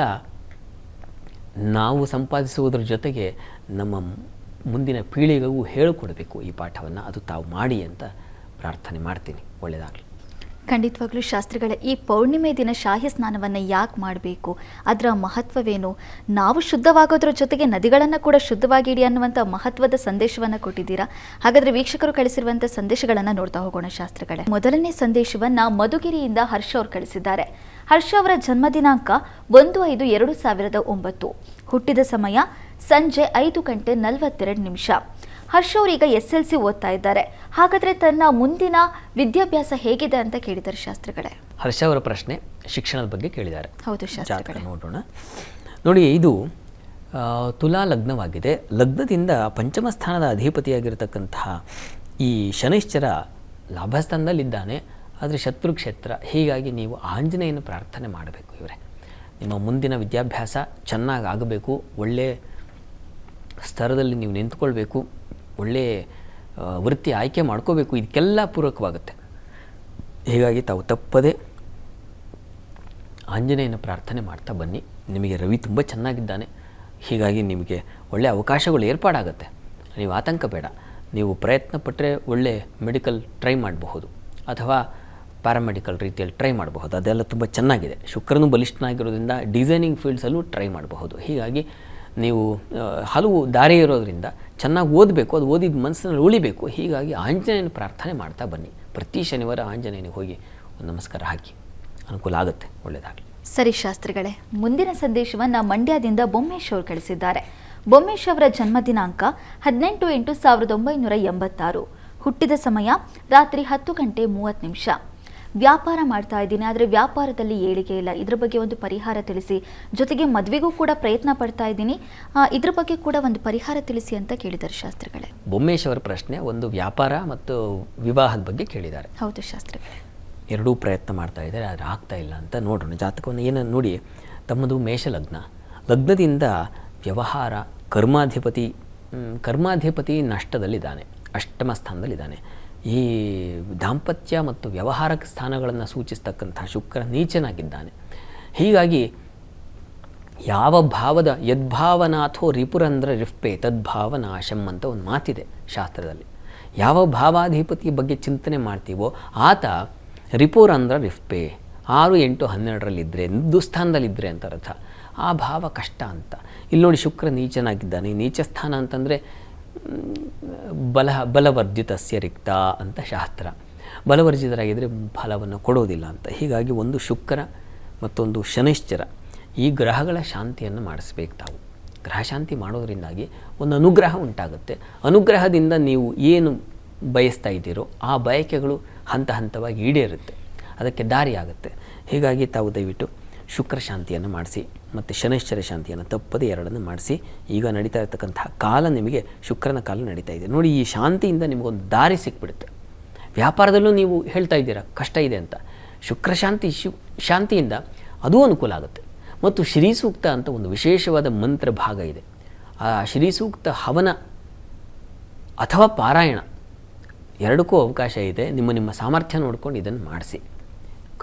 ನಾವು ಸಂಪಾದಿಸುವುದರ ಜೊತೆಗೆ ನಮ್ಮ ಮುಂದಿನ ಪೀಳಿಗೆಗೂ ಹೇಳಿಕೊಡಬೇಕು ಈ ಪಾಠವನ್ನು. ಅದು ತಾವು ಮಾಡಿ ಅಂತ ಪ್ರಾರ್ಥನೆ ಮಾಡ್ತೀನಿ. ಒಳ್ಳೆಯದಾಗಲಿ. ಖಂಡಿತವಾಗ್ಲೂ ಶಾಸ್ತ್ರಿಗಳೇ, ಈ ಪೌರ್ಣಿಮೆ ದಿನ ಶಾಹಿ ಸ್ನಾನವನ್ನು ಯಾಕೆ ಮಾಡಬೇಕು, ಅದರ ಮಹತ್ವವೇನು, ನಾವು ಶುದ್ಧವಾಗೋದ್ರ ಜೊತೆಗೆ ನದಿಗಳನ್ನು ಕೂಡ ಶುದ್ಧವಾಗಿ ಇಡಿ ಅನ್ನುವಂಥ ಮಹತ್ವದ ಸಂದೇಶವನ್ನು ಕೊಟ್ಟಿದ್ದೀರಾ. ಹಾಗಾದರೆ ವೀಕ್ಷಕರು ಕಳಿಸಿರುವಂಥ ಸಂದೇಶಗಳನ್ನು ನೋಡ್ತಾ ಹೋಗೋಣ ಶಾಸ್ತ್ರಿಗಳೇ. ಮೊದಲನೇ ಸಂದೇಶವನ್ನು ಮಧುಗಿರಿಯಿಂದ ಹರ್ಷ ಅವರು ಕಳಿಸಿದ್ದಾರೆ. ಹರ್ಷ ಅವರ ಜನ್ಮ ದಿನಾಂಕ 1/5/2009, ಹುಟ್ಟಿದ ಸಮಯ ಸಂಜೆ 5:42. ಹರ್ಷ ಅವರೀಗ SLC ಓದ್ತಾ ಇದ್ದಾರೆ. ಹಾಗಾದರೆ ತನ್ನ ಮುಂದಿನ ವಿದ್ಯಾಭ್ಯಾಸ ಹೇಗಿದೆ ಅಂತ ಕೇಳಿದ್ದಾರೆ ಶಾಸ್ತ್ರಿಗಳೇ. ಹರ್ಷ ಅವರ ಪ್ರಶ್ನೆ ಶಿಕ್ಷಣದ ಬಗ್ಗೆ ಕೇಳಿದ್ದಾರೆ. ಹೌದು ಶಾಸ್ತ್ರಿಗಳೇ. ನೋಡೋಣ. ನೋಡಿ, ಇದು ತುಲಾ ಲಗ್ನವಾಗಿದೆ. ಲಗ್ನದಿಂದ ಪಂಚಮ ಸ್ಥಾನದ ಅಧಿಪತಿಯಾಗಿರತಕ್ಕಂತಹ ಈ ಶನೈಶ್ಚರ ಲಾಭಸ್ಥಾನದಲ್ಲಿದ್ದಾನೆ, ಆದರೆ ಶತ್ರುಕ್ಷೇತ್ರ. ಹೀಗಾಗಿ ನೀವು ಆಂಜನೇಯನ ಪ್ರಾರ್ಥನೆ ಮಾಡಬೇಕು. ಇವರೇ ನಿಮ್ಮ ಮುಂದಿನ ವಿದ್ಯಾಭ್ಯಾಸ ಚೆನ್ನಾಗಿ ಆಗಬೇಕು, ಒಳ್ಳೆಯ ಸ್ತರದಲ್ಲಿ ನೀವು ನಿಂತ್ಕೊಳ್ಬೇಕು, ಒಳ್ಳೆಯ ವೃತ್ತಿ ಆಯ್ಕೆ ಮಾಡ್ಕೋಬೇಕು. ಇದಕ್ಕೆಲ್ಲ ಪೂರಕವಾಗುತ್ತೆ. ಹೀಗಾಗಿ ತಾವು ತಪ್ಪದೆ ಆಂಜನೇಯನ ಪ್ರಾರ್ಥನೆ ಮಾಡ್ತಾ ಬನ್ನಿ. ನಿಮಗೆ ರವಿ ತುಂಬ ಚೆನ್ನಾಗಿದ್ದಾನೆ, ಹೀಗಾಗಿ ನಿಮಗೆ ಒಳ್ಳೆಯ ಅವಕಾಶಗಳು ಏರ್ಪಾಡಾಗುತ್ತೆ. ನೀವು ಆತಂಕ ಬೇಡ. ನೀವು ಪ್ರಯತ್ನ ಪಟ್ಟರೆ ಒಳ್ಳೆ ಮೆಡಿಕಲ್ ಟ್ರೈ ಮಾಡಬಹುದು ಅಥವಾ ಪ್ಯಾರಾಮೆಡಿಕಲ್ ರೀತಿಯಲ್ಲಿ ಟ್ರೈ ಮಾಡಬಹುದು. ಅದೆಲ್ಲ ತುಂಬ ಚೆನ್ನಾಗಿದೆ. ಶುಕ್ರನು ಬಲಿಷ್ಠನಾಗಿರೋದ್ರಿಂದ ಡಿಸೈನಿಂಗ್ ಫೀಲ್ಡ್ಸಲ್ಲೂ ಟ್ರೈ ಮಾಡಬಹುದು. ಹೀಗಾಗಿ ನೀವು ಹಲವು ದಾರಿ ಇರೋದರಿಂದ ಚೆನ್ನಾಗಿ ಓದಬೇಕು, ಅದು ಓದಿದ ಮನಸ್ಸಿನಲ್ಲಿ ಉಳಿಬೇಕು. ಹೀಗಾಗಿ ಆಂಜನೇಯನ ಪ್ರಾರ್ಥನೆ ಮಾಡ್ತಾ ಬನ್ನಿ. ಪ್ರತಿ ಶನಿವಾರ ಆಂಜನೇಯನಿಗೆ ಹೋಗಿ ಒಂದು ನಮಸ್ಕಾರ ಹಾಕಿ, ಅನುಕೂಲ ಆಗುತ್ತೆ. ಒಳ್ಳೆಯದಾಗಲಿ. ಸರಿ ಶಾಸ್ತ್ರಿಗಳೇ, ಮುಂದಿನ ಸಂದೇಶವನ್ನು ಮಂಡ್ಯದಿಂದ ಬೊಮ್ಮೇಶ್ ಅವರು ಕಳಿಸಿದ್ದಾರೆ. ಬೊಮ್ಮೇಶ್ ಅವರ ಜನ್ಮ ದಿನಾಂಕ 18/8/1986. ಹುಟ್ಟಿದ ಸಮಯ ರಾತ್ರಿ 10:30. ವ್ಯಾಪಾರ ಮಾಡ್ತಾ ಇದ್ದೀನಿ, ಆದರೆ ವ್ಯಾಪಾರದಲ್ಲಿ ಏಳಿಗೆ ಇಲ್ಲ, ಇದ್ರ ಬಗ್ಗೆ ಒಂದು ಪರಿಹಾರ ತಿಳಿಸಿ. ಜೊತೆಗೆ ಮದುವೆಗೂ ಕೂಡ ಪ್ರಯತ್ನ ಪಡ್ತಾ ಇದ್ದೀನಿ, ಇದ್ರ ಬಗ್ಗೆ ಕೂಡ ಒಂದು ಪರಿಹಾರ ತಿಳಿಸಿ ಅಂತ ಕೇಳಿದ್ದಾರೆ ಶಾಸ್ತ್ರಿಗಳೇ. ಬೊಮ್ಮೇಶ್ ಅವರ ಪ್ರಶ್ನೆ ಒಂದು ವ್ಯಾಪಾರ ಮತ್ತು ವಿವಾಹದ ಬಗ್ಗೆ ಕೇಳಿದ್ದಾರೆ. ಹೌದು ಶಾಸ್ತ್ರಿಗಳೇ. ಎರಡೂ ಪ್ರಯತ್ನ ಮಾಡ್ತಾ ಇದ್ದಾರೆ, ಆದರೆ ಆಗ್ತಾ ಇಲ್ಲ ಅಂತ ನೋಡೋಣ. ಜಾತಕವನ್ನು ಏನನ್ನು ನೋಡಿ, ತಮ್ಮದು ಮೇಷಲಗ್ನ, ಲಗ್ನದಿಂದ ವ್ಯವಹಾರ, ಕರ್ಮಾಧಿಪತಿ ನಷ್ಟದಲ್ಲಿದ್ದಾನೆ, ಅಷ್ಟಮ ಸ್ಥಾನದಲ್ಲಿದ್ದಾನೆ. ಈ ದಾಂಪತ್ಯ ಮತ್ತು ವ್ಯವಹಾರಕ ಸ್ಥಾನಗಳನ್ನು ಸೂಚಿಸ್ತಕ್ಕಂಥ ಶುಕ್ರ ನೀಚನಾಗಿದ್ದಾನೆ. ಹೀಗಾಗಿ ಯಾವ ಭಾವದ ಯದ್ಭಾವನಾಥೋ ರಿಪುರಂದ್ರ ರಿಫ್ಪೆ ತದ್ಭಾವನಾಶಂ ಅಂತ ಒಂದು ಮಾತಿದೆ ಶಾಸ್ತ್ರದಲ್ಲಿ. ಯಾವ ಭಾವಾಧಿಪತಿ ಬಗ್ಗೆ ಚಿಂತನೆ ಮಾಡ್ತೀವೋ ಆತ ರಿಪುರಂದ್ರ ರಿಫ್ಪೆ 6, 8, 12ರಲ್ಲಿದ್ದರೆ, ದುಸ್ಥಾನದಲ್ಲಿದ್ದರೆ ಅಂತ ಅರ್ಥ. ಆ ಭಾವ ಕಷ್ಟ ಅಂತ. ಇಲ್ಲಿ ನೋಡಿ, ಶುಕ್ರ ನೀಚನಾಗಿದ್ದಾನೆ. ನೀಚ ಸ್ಥಾನ ಅಂತಂದರೆ ಬಲವರ್ಜಿತಸ್ಯ ರಿಕ್ತ ಅಂತ ಶಾಸ್ತ್ರ. ಬಲವರ್ಜಿತರಾಗಿದ್ದರೆ ಫಲವನ್ನು ಕೊಡೋದಿಲ್ಲ ಅಂತ. ಹೀಗಾಗಿ ಒಂದು ಶುಕ್ರ ಮತ್ತೊಂದು ಶನೈಶ್ಚರ, ಈ ಗ್ರಹಗಳ ಶಾಂತಿಯನ್ನು ಮಾಡಿಸ್ಬೇಕು ತಾವು. ಗ್ರಹ ಶಾಂತಿ ಮಾಡೋದರಿಂದಾಗಿ ಒಂದು ಅನುಗ್ರಹ ಉಂಟಾಗುತ್ತೆ. ಅನುಗ್ರಹದಿಂದ ನೀವು ಏನು ಬಯಸ್ತಾ ಇದ್ದೀರೋ ಆ ಬಯಕೆಗಳು ಹಂತ ಹಂತವಾಗಿ ಈಡೇರುತ್ತೆ, ಅದಕ್ಕೆ ದಾರಿ ಆಗುತ್ತೆ. ಹೀಗಾಗಿ ತಾವು ದಯವಿಟ್ಟು ಶುಕ್ರ ಶಾಂತಿಯನ್ನು ಮಾಡಿಸಿ ಮತ್ತು ಶನೈಶ್ಚರ ಶಾಂತಿಯನ್ನು ತಪ್ಪದೆ ಎರಡನ್ನು ಮಾಡಿಸಿ. ಈಗ ನಡೀತಾ ಇರತಕ್ಕಂತಹ ಕಾಲ ನಿಮಗೆ ಶುಕ್ರನ ಕಾಲ ನಡೀತಾ ಇದೆ ನೋಡಿ. ಈ ಶಾಂತಿಯಿಂದ ನಿಮಗೊಂದು ದಾರಿ ಸಿಕ್ಬಿಡುತ್ತೆ. ವ್ಯಾಪಾರದಲ್ಲೂ ನೀವು ಹೇಳ್ತಾ ಇದ್ದೀರಾ ಕಷ್ಟ ಇದೆ ಅಂತ, ಶುಕ್ರ ಶಾಂತಿಯಿಂದ ಅದೂ ಅನುಕೂಲ ಆಗುತ್ತೆ. ಮತ್ತು ಶ್ರೀಸೂಕ್ತ ಅಂತ ಒಂದು ವಿಶೇಷವಾದ ಮಂತ್ರ ಭಾಗ ಇದೆ. ಆ ಶ್ರೀಸೂಕ್ತ ಹವನ ಅಥವಾ ಪಾರಾಯಣ ಎರಡಕ್ಕೂ ಅವಕಾಶ ಇದೆ. ನಿಮ್ಮ ಸಾಮರ್ಥ್ಯ ನೋಡ್ಕೊಂಡು ಇದನ್ನು ಮಾಡಿಸಿ,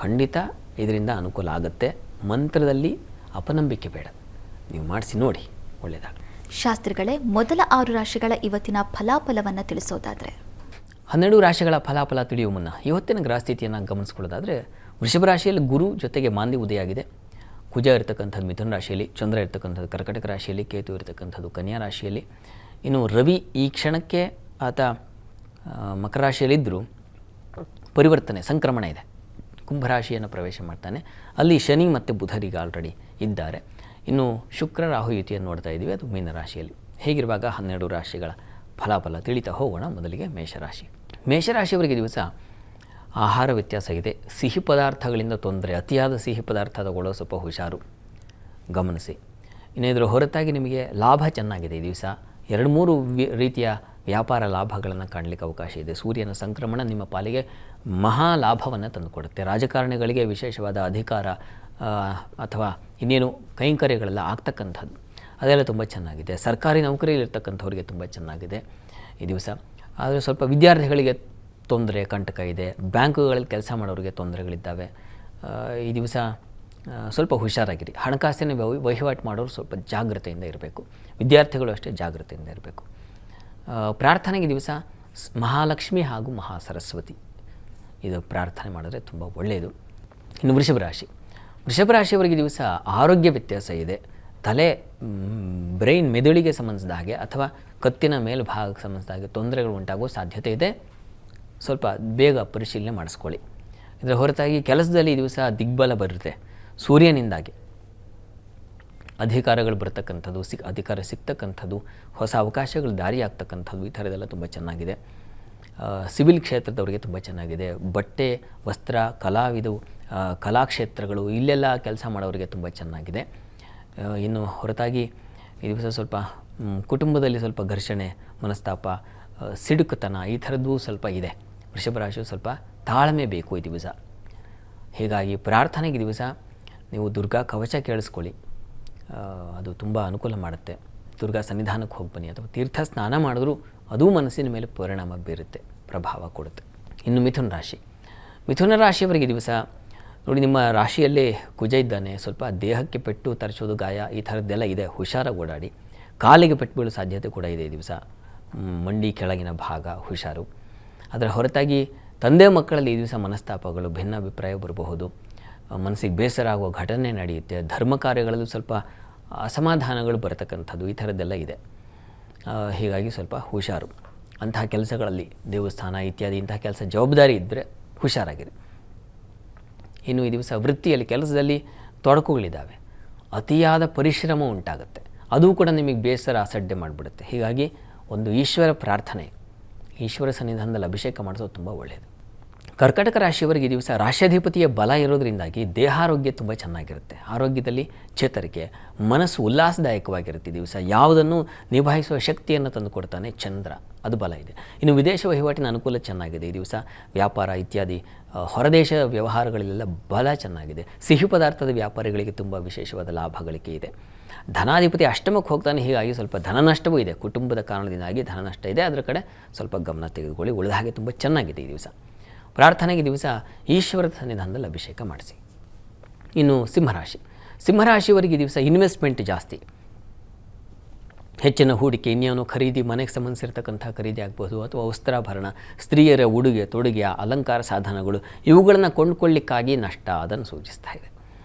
ಖಂಡಿತ ಇದರಿಂದ ಅನುಕೂಲ ಆಗುತ್ತೆ. ಮಂತ್ರದಲ್ಲಿ ಅಪನಂಬಿಕೆ ಬೇಡ, ನೀವು ಮಾಡಿಸಿ ನೋಡಿ, ಒಳ್ಳೆಯದಾಗ. ಶಾಸ್ತ್ರಿಗಳೇ, ಮೊದಲ 6 ರಾಶಿಗಳ ಇವತ್ತಿನ ಫಲಾಫಲವನ್ನು ತಿಳಿಸೋದಾದರೆ? 12 ರಾಶಿಗಳ ಫಲಾಫಲ ತಿಳಿಯುವ ಮುನ್ನ ಇವತ್ತಿನ ಗ್ರಹಸ್ಥಿತಿಯನ್ನು ಗಮನಿಸ್ಕೊಳ್ಳೋದಾದರೆ, ವೃಷಭ ರಾಶಿಯಲ್ಲಿ ಗುರು ಜೊತೆಗೆ ಮಾಂದಿ ಉದಯ ಆಗಿದೆ. ಕುಜ ಇರತಕ್ಕಂಥದ್ದು ಮಿಥುನ ರಾಶಿಯಲ್ಲಿ, ಚಂದ್ರ ಇರತಕ್ಕಂಥದ್ದು ಕರ್ಕಟಕ ರಾಶಿಯಲ್ಲಿ, ಕೇತು ಇರತಕ್ಕಂಥದ್ದು ಕನ್ಯಾ ರಾಶಿಯಲ್ಲಿ. ಇನ್ನು ರವಿ ಈ ಕ್ಷಣಕ್ಕೆ ಆತ ಮಕರ ರಾಶಿಯಲ್ಲಿದ್ದರೂ ಪರಿವರ್ತನೆ, ಸಂಕ್ರಮಣ ಇದೆ, ಕುಂಭರಾಶಿಯನ್ನು ಪ್ರವೇಶ ಮಾಡ್ತಾನೆ. ಅಲ್ಲಿ ಶನಿ ಮತ್ತು ಬುಧರಿಗೆ ಆಲ್ರೆಡಿ ಇದ್ದಾರೆ. ಇನ್ನು ಶುಕ್ರ ರಾಹು ಯುತಿಯನ್ನು ನೋಡ್ತಾ ಇದ್ದೀವಿ, ಅದು ಮೀನ ರಾಶಿಯಲ್ಲಿ. ಹೀಗಿರುವಾಗ 12 ರಾಶಿಗಳ ಫಲಾಫಲ ತಿಳಿತಾ ಹೋಗೋಣ. ಮೊದಲಿಗೆ ಮೇಷರಾಶಿ. ಮೇಷರಾಶಿಯವರಿಗೆ ದಿವಸ ಆಹಾರ ವ್ಯತ್ಯಾಸ ಇದೆ. ಸಿಹಿ ಪದಾರ್ಥಗಳಿಂದ ತೊಂದರೆ, ಅತಿಯಾದ ಸಿಹಿ ಪದಾರ್ಥ ತಗೊಳ್ಳೋ ಸ್ವಲ್ಪ ಹುಷಾರು, ಗಮನಿಸಿ. ಇನ್ನು ಇದರ ಹೊರತಾಗಿ ನಿಮಗೆ ಲಾಭ ಚೆನ್ನಾಗಿದೆ. ಈ ದಿವಸ 2-3 ರೀತಿಯ ವ್ಯಾಪಾರ ಲಾಭಗಳನ್ನು ಕಾಣಲಿಕ್ಕೆ ಅವಕಾಶ ಇದೆ. ಸೂರ್ಯನ ಸಂಕ್ರಮಣ ನಿಮ್ಮ ಪಾಲಿಗೆ ಮಹಾ ಲಾಭವನ್ನು ತಂದುಕೊಡುತ್ತೆ. ರಾಜಕಾರಣಿಗಳಿಗೆ ವಿಶೇಷವಾದ ಅಧಿಕಾರ ಅಥವಾ ಇನ್ನೇನು ಕೈಂಕರ್ಯಗಳೆಲ್ಲ ಆಗ್ತಕ್ಕಂಥದ್ದು, ಅದೆಲ್ಲ ತುಂಬ ಚೆನ್ನಾಗಿದೆ. ಸರ್ಕಾರಿ ನೌಕರಿಯಲ್ಲಿರ್ತಕ್ಕಂಥವ್ರಿಗೆ ತುಂಬ ಚೆನ್ನಾಗಿದೆ ಈ ದಿವಸ. ಆದರೆ ಸ್ವಲ್ಪ ವಿದ್ಯಾರ್ಥಿಗಳಿಗೆ ತೊಂದರೆ, ಕಂಟಕ ಇದೆ. ಬ್ಯಾಂಕುಗಳಲ್ಲಿ ಕೆಲಸ ಮಾಡೋರಿಗೆ ತೊಂದರೆಗಳಿದ್ದಾವೆ ಈ ದಿವಸ. ಸ್ವಲ್ಪ ಹುಷಾರಾಗಿರಿ. ಹಣಕಾಸಿನ ವಹಿವಾಟು ಮಾಡೋರು ಸ್ವಲ್ಪ ಜಾಗ್ರತೆಯಿಂದ ಇರಬೇಕು. ವಿದ್ಯಾರ್ಥಿಗಳು ಅಷ್ಟೇ ಜಾಗ್ರತೆಯಿಂದ ಇರಬೇಕು. ಪ್ರಾರ್ಥನೆಗೆ ದಿವಸ ಮಹಾಲಕ್ಷ್ಮಿ ಹಾಗೂ ಮಹಾಸರಸ್ವತಿ ಇದು ಪ್ರಾರ್ಥನೆ ಮಾಡಿದ್ರೆ ತುಂಬ ಒಳ್ಳೆಯದು. ಇನ್ನು ವೃಷಭ ರಾಶಿ. ವೃಷಭ ರಾಶಿಯವರಿಗೆ ದಿವಸ ಆರೋಗ್ಯ ವ್ಯತ್ಯಾಸ ಇದೆ. ತಲೆ, ಬ್ರೈನ್, ಮೆದುಳಿಗೆ ಸಂಬಂಧಿಸಿದ ಹಾಗೆ ಅಥವಾ ಕತ್ತಿನ ಮೇಲ್ಭಾಗಕ್ಕೆ ಸಂಬಂಧಿಸಿದ ಹಾಗೆ ತೊಂದರೆಗಳು ಉಂಟಾಗುವ ಸಾಧ್ಯತೆ ಇದೆ. ಸ್ವಲ್ಪ ಬೇಗ ಪರಿಶೀಲನೆ ಮಾಡಿಸ್ಕೊಳ್ಳಿ. ಇದರ ಹೊರತಾಗಿ ಕೆಲಸದಲ್ಲಿ ಈ ದಿವಸ ದಿಗ್ಬಲ ಬರುತ್ತೆ. ಸೂರ್ಯನಿಂದಾಗಿ ಅಧಿಕಾರಗಳು ಬರ್ತಕ್ಕಂಥದ್ದು, ಅಧಿಕಾರ ಸಿಗ್ತಕ್ಕಂಥದ್ದು, ಹೊಸ ಅವಕಾಶಗಳು ದಾರಿ ಆಗ್ತಕ್ಕಂಥದ್ದು, ಈ ಥರದ್ದೆಲ್ಲ ತುಂಬ ಚೆನ್ನಾಗಿದೆ. ಸಿವಿಲ್ ಕ್ಷೇತ್ರದವರಿಗೆ ತುಂಬ ಚೆನ್ನಾಗಿದೆ. ಬಟ್ಟೆ, ವಸ್ತ್ರ, ಕಲಾಕ್ಷೇತ್ರಗಳು ಇಲ್ಲೆಲ್ಲ ಕೆಲಸ ಮಾಡೋರಿಗೆ ತುಂಬ ಚೆನ್ನಾಗಿದೆ. ಇನ್ನು ಹೊರತಾಗಿ ಈ ದಿವಸ ಸ್ವಲ್ಪ ಕುಟುಂಬದಲ್ಲಿ ಸ್ವಲ್ಪ ಘರ್ಷಣೆ, ಮನಸ್ತಾಪ, ಸಿಡುಕುತನ ಈ ಥರದ್ದು ಸ್ವಲ್ಪ ಇದೆ. ವೃಷಭ ರಾಶಿಯು ಸ್ವಲ್ಪ ತಾಳ್ಮೆ ಬೇಕು ಈ ದಿವಸ. ಹೀಗಾಗಿ ಪ್ರಾರ್ಥನೆಗೆ ದಿವಸ ನೀವು ದುರ್ಗಾ ಕವಚ ಕೇಳಿಸ್ಕೊಳ್ಳಿ, ಅದು ತುಂಬ ಅನುಕೂಲ ಮಾಡುತ್ತೆ. ದುರ್ಗಾ ಸನ್ನಿಧಾನಕ್ಕೆ ಹೋಗಿ ಬನ್ನಿ, ಅಥವಾ ತೀರ್ಥ ಸ್ನಾನ ಮಾಡಿದ್ರೂ ಅದೂ ಮನಸ್ಸಿನ ಮೇಲೆ ಪರಿಣಾಮ ಬೀರುತ್ತೆ, ಪ್ರಭಾವ ಕೊಡುತ್ತೆ. ಇನ್ನು ಮಿಥುನ ರಾಶಿ. ಮಿಥುನ ರಾಶಿಯವರಿಗೆ ದಿವಸ ನೋಡಿ, ನಿಮ್ಮ ರಾಶಿಯಲ್ಲೇ ಕುಜ ಇದ್ದಾನೆ. ಸ್ವಲ್ಪ ದೇಹಕ್ಕೆ ಪೆಟ್ಟು ತರಿಸೋದು, ಗಾಯ ಈ ಥರದ್ದೆಲ್ಲ ಇದೆ, ಹುಷಾರಾಗಿ ಓಡಾಡಿ. ಕಾಲಿಗೆ ಪೆಟ್ಟು ಬೀಳೋ ಸಾಧ್ಯತೆ ಕೂಡ ಇದೆ ಈ ದಿವಸ. ಮಂಡಿ ಕೆಳಗಿನ ಭಾಗ ಹುಷಾರು. ಅದರ ಹೊರತಾಗಿ ತಂದೆ ಮಕ್ಕಳಲ್ಲಿ ಈ ದಿವಸ ಮನಸ್ತಾಪಗಳು, ಭಿನ್ನಾಭಿಪ್ರಾಯ ಬರಬಹುದು. ಮನಸ್ಸಿಗೆ ಬೇಸರ ಆಗುವ ಘಟನೆ ನಡೆಯುತ್ತೆ. ಧರ್ಮ ಕಾರ್ಯಗಳಲ್ಲೂ ಸ್ವಲ್ಪ ಅಸಮಾಧಾನಗಳು ಬರತಕ್ಕಂಥದ್ದು, ಈ ಥರದ್ದೆಲ್ಲ ಇದೆ. ಹೀಗಾಗಿ ಸ್ವಲ್ಪ ಹುಷಾರು. ಅಂತಹ ಕೆಲಸಗಳಲ್ಲಿ, ದೇವಸ್ಥಾನ ಇತ್ಯಾದಿ ಇಂತಹ ಕೆಲಸ ಜವಾಬ್ದಾರಿ ಇದ್ದರೆ ಹುಷಾರಾಗಿರಿ. ಇನ್ನು ಈ ದಿವಸ ವೃತ್ತಿಯಲ್ಲಿ, ಕೆಲಸದಲ್ಲಿ ತೊಡಕುಗಳಿದ್ದಾವೆ. ಅತಿಯಾದ ಪರಿಶ್ರಮ ಉಂಟಾಗುತ್ತೆ. ಅದು ಕೂಡ ನಿಮಗೆ ಬೇಸರ ಅಸಡ್ಡೆ ಮಾಡಿಬಿಡುತ್ತೆ. ಹೀಗಾಗಿ ಒಂದು ಈಶ್ವರ ಪ್ರಾರ್ಥನೆ, ಈಶ್ವರ ಸನ್ನಿಧಾನದಲ್ಲಿ ಅಭಿಷೇಕ ಮಾಡಿಸೋದು ತುಂಬ ಒಳ್ಳೆಯದು. ಕರ್ಕಟಕ ರಾಶಿಯವರಿಗೆ ಈ ದಿವಸ ರಾಶ್ಯಾಧಿಪತಿಯ ಬಲ ಇರೋದರಿಂದಾಗಿ ದೇಹಾರೋಗ್ಯ ತುಂಬ ಚೆನ್ನಾಗಿರುತ್ತೆ. ಆರೋಗ್ಯದಲ್ಲಿ ಚೇತರಿಕೆ, ಮನಸ್ಸು ಉಲ್ಲಾಸದಾಯಕವಾಗಿರುತ್ತೆ. ಈ ದಿವಸ ಯಾವುದನ್ನು ನಿಭಾಯಿಸುವ ಶಕ್ತಿಯನ್ನು ತಂದುಕೊಡ್ತಾನೆ ಚಂದ್ರ, ಅದು ಬಲ ಇದೆ. ಇನ್ನು ವಿದೇಶ ವಹಿವಾಟಿನ ಅನುಕೂಲ ಚೆನ್ನಾಗಿದೆ. ಈ ದಿವಸ ವ್ಯಾಪಾರ ಇತ್ಯಾದಿ ಹೊರದೇಶ ವ್ಯವಹಾರಗಳಲ್ಲೆಲ್ಲ ಬಲ ಚೆನ್ನಾಗಿದೆ. ಸಿಹಿ ಪದಾರ್ಥದ ವ್ಯಾಪಾರಿಗಳಿಗೆ ತುಂಬ ವಿಶೇಷವಾದ ಲಾಭ ಗಳಿಕೆ ಇದೆ. ಧನಾಧಿಪತಿ ಅಷ್ಟಮಕ್ಕೆ ಹೋಗ್ತಾನೆ, ಹೀಗಾಗಿ ಸ್ವಲ್ಪ ಧನ ನಷ್ಟವೂ ಇದೆ. ಕುಟುಂಬದ ಕಾರಣದಿಂದಾಗಿ ಧನ ನಷ್ಟ ಇದೆ, ಅದರ ಕಡೆ ಸ್ವಲ್ಪ ಗಮನ ತೆಗೆದುಕೊಳ್ಳಿ. ಉಳಿದ ಹಾಗೆ ತುಂಬ ಚೆನ್ನಾಗಿದೆ ಈ ದಿವಸ. ಪ್ರಾರ್ಥನೆಗೆ ದಿವಸ ಈಶ್ವರದ ಸನ್ನಿಧಾನದಲ್ಲಿ ಅಭಿಷೇಕ ಮಾಡಿಸಿ. ಇನ್ನು ಸಿಂಹರಾಶಿ, ಸಿಂಹರಾಶಿಯವರಿಗೆ ಈ ದಿವಸ ಇನ್ವೆಸ್ಟ್ಮೆಂಟ್ ಜಾಸ್ತಿ, ಹೆಚ್ಚಿನ ಹೂಡಿಕೆ, ಇನ್ಯಾನೋ ಖರೀದಿ, ಮನೆಗೆ ಸಂಬಂಧಿಸಿರ್ತಕ್ಕಂಥ ಖರೀದಿ ಆಗ್ಬೋದು, ಅಥವಾ ವಸ್ತ್ರಾಭರಣ, ಸ್ತ್ರೀಯರ ಉಡುಗೆ ತೊಡುಗೆ, ಅಲಂಕಾರ ಸಾಧನಗಳು ಇವುಗಳನ್ನು ಕೊಂಡುಕೊಳ್ಳಿಕ್ಕಾಗಿ ನಷ್ಟ, ಅದನ್ನು ಸೂಚಿಸ್ತಾ ಇದೆ.